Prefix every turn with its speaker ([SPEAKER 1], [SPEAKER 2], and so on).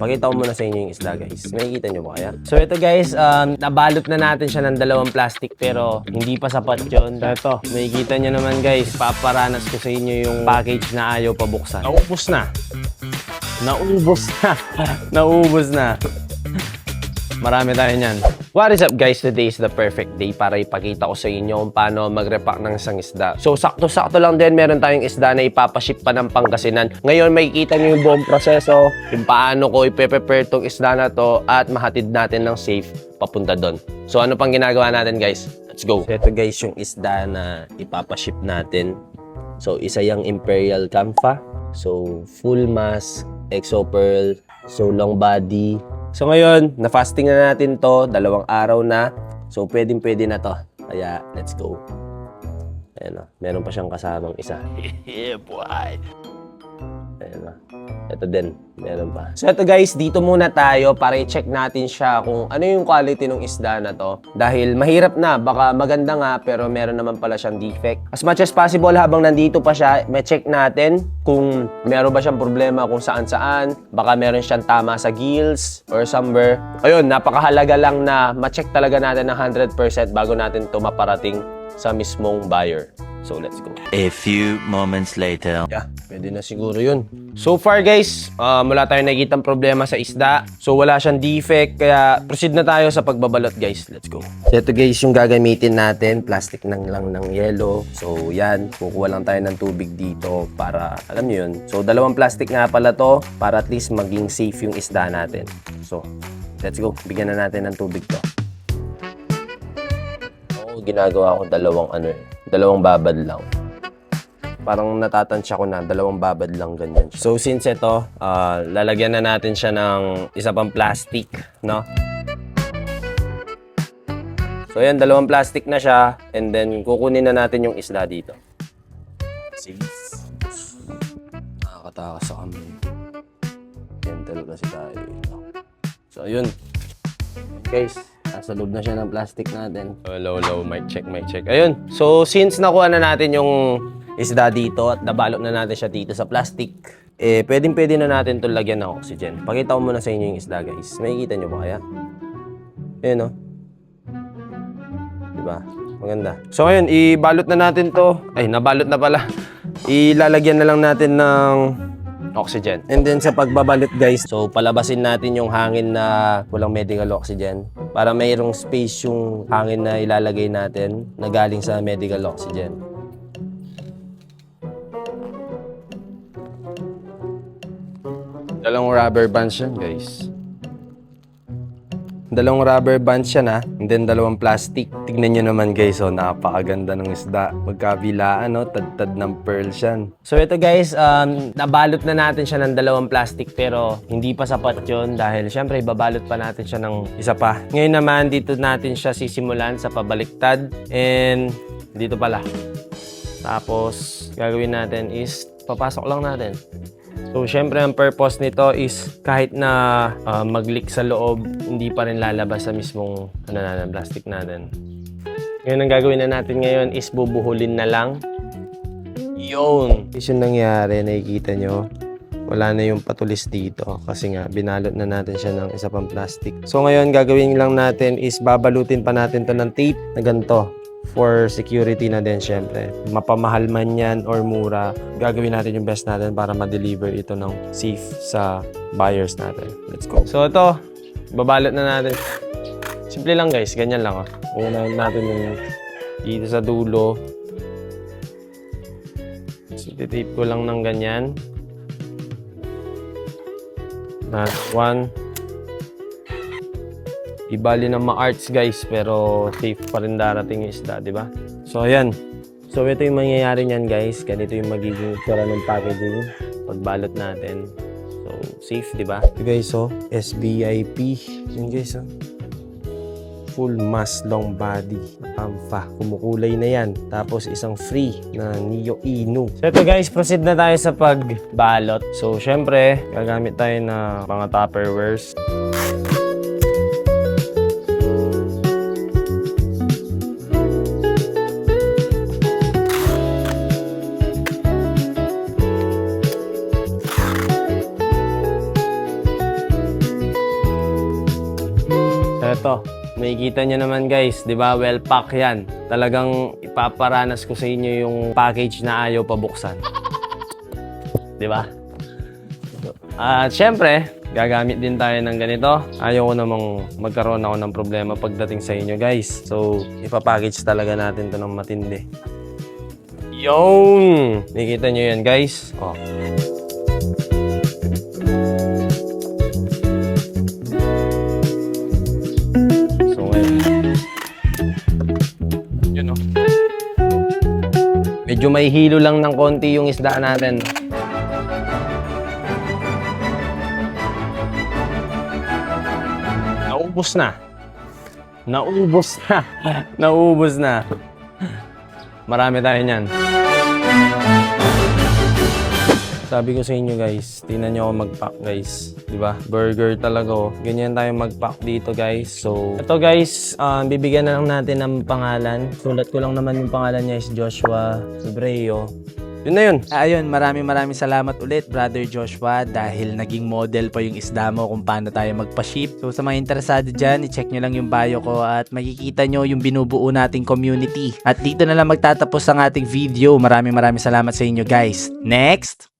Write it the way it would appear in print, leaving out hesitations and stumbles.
[SPEAKER 1] Pakita ko muna sa inyo yung isda, guys. Makikita nyo ba kaya? So ito guys, nabalot na natin siya ng 2 plastic pero hindi pa sapat yun. Ito, makikita nyo naman guys, paparanas ko sa inyo yung package na ayaw pabuksan. Naubos na. Naubos na. Naubos na. Marami tayo niyan. What is up guys? Today is the perfect day para ipakita ko sa inyo kung paano mag-repack ng isang isda. So sakto-sakto lang din, meron tayong isda na ipapaship pa ng Pangasinan. Ngayon makikita nyo yung buong proseso, kung paano ko ipe-prepare tong isda na to at mahatid natin ng safe papunta doon. So ano pang ginagawa natin guys? Let's go! So ito guys yung isda na ipapaship natin. So isa yung Imperial Camfa. So full mass, exo pearl, so long body. So ngayon, na-fasting na natin to, 2 araw na. So pwedeng-pwede na to. Kaya, let's go. Ayan o, meron pa siyang kasamang isa. Yeah, boy! Ayan o. Ito din, meron pa. So ito guys, dito muna tayo para i-check natin siya kung ano yung quality ng isda na to. Dahil mahirap na, baka maganda nga pero meron naman pala siyang defect. As much as possible habang nandito pa siya, may check natin kung meron ba siyang problema kung saan-saan. Baka meron siyang tama sa gills or somewhere. Ayun, napakahalaga lang na ma-check talaga natin ng 100% bago natin to maparating sa mismong buyer. So, let's go.
[SPEAKER 2] A few moments later.
[SPEAKER 1] Yeah, pwede na siguro yun. So far guys, wala tayong nakikitang problema sa isda. So wala siyang defect, kaya proceed na tayo sa pagbabalot guys. Let's go. So ito guys yung gagamitin natin. Plastic lang ng yelo. So yan, kukuha lang tayo ng tubig dito para, alam nyo yun. So 2 plastic nga pala to para at least maging safe yung isda natin. So, let's go. Bigyan na natin ng tubig to. Ginagawa ko 2 babad lang. Parang natatansya ko na 2 babad lang ganyan. So since ito, lalagyan na natin siya ng isa pang plastic, no? So yan, 2 plastic na siya and then kukunin na natin yung isda dito. Sige. Nakakatakas sa kami. Gentle kasi tayo. So yun. Guys, nasa loob na siya ng plastic natin. Low, mic check. Ayun. So, since nakuha na natin yung isda dito at nabalot na natin siya dito sa plastic, pwedeng-pwede na natin itong lagyan ng oxygen. Pakita ko muna sa inyo yung isda, guys. Makikita nyo ba kaya? Ayun, no? Diba? Maganda. So, ngayon, ibalot na natin to. Ay, nabalot na pala. Ilalagyan na lang natin ng oxygen. And then sa pagbabalot guys, so palabasin natin yung hangin na walang medical oxygen para mayroong space yung hangin na ilalagay natin na galing sa medical oxygen. Dalawang rubber bands yan guys. 2 rubber bands yan ha, and then 2 plastic. Tignan nyo naman guys, oh, napakaganda ng isda. Magkabilaan, no? Tad-tad ng pearls yan. So ito guys, nabalot na natin siya ng 2 plastic pero hindi pa sapat yun dahil syempre babalot pa natin siya ng isa pa. Ngayon naman, dito natin siya sisimulan sa pabaliktad and dito pala. Tapos, gagawin natin is papasok lang natin. So, syempre, ang purpose nito is kahit na mag-leak sa loob, hindi pa rin lalabas sa mismong plastic natin. Ngayon, ang gagawin na natin ngayon is bubuhulin na lang. Yun! Yung nangyari, nakikita nyo, wala na yung patulis dito kasi nga, binalot na natin siya ng isa pang plastic. So, ngayon, gagawin lang natin is babalutin pa natin to ng tape na ganito. For security na din syempre. Mapamahal man yan or mura, gagawin natin yung best natin para ma-deliver ito ng safe sa buyers natin. Let's go. So ito, babalot na natin. Simple lang guys, ganyan lang. Unahin natin yung dito sa dulo. So, tape ko lang ng ganyan. One. Ibali ng ma-arts guys, pero safe pa rin darating yung isda, di ba? So ayan. So ito yung mangyayari niyan guys. Ganito yung magiging itsura ng packaging pagbalot natin. So safe, di ba? Ito guys, so SBIP. Yun guys, oh. Full mass long body. Camfa. Kumukulay na yan. Tapos isang free na Neo Inu. So ito guys, proceed na tayo sa pagbalot. So syempre, gagamit tayo na mga Tupperwares. So ito, makikita nyo naman guys, di ba? Well pack yan. Talagang ipaparanas ko sa inyo yung package na ayaw pabuksan. Di ba? At syempre, gagamit din tayo ng ganito. Ayaw ko namang magkaroon ako ng problema pagdating sa inyo guys. So, ipapackage talaga natin to ng matindi. Yung! Nakikita nyo yan guys. Oh. So, ngayon. Yun o. Medyo may hilo lang ng konti yung isda natin. Naubos na. Naubos na. Naubos na. Marami tayo niyan. Sabi ko sa inyo guys, tingnan nyo ako mag-pack guys. Diba? Burger talaga oh. Ganyan tayo mag-pack dito guys. So, ito guys, bibigyan na lang natin ng pangalan. Sulat ko lang naman yung pangalan niya is Joshua Sobreo. Yun na yun.
[SPEAKER 3] Ayun, maraming salamat ulit, Brother Joshua, dahil naging model pa yung isda mo kung paano tayo magpa-ship. So sa mga interesado dyan, i-check nyo lang yung bio ko at makikita nyo yung binubuo nating community. At dito na lang magtatapos ang ating video. Maraming salamat sa inyo guys. Next!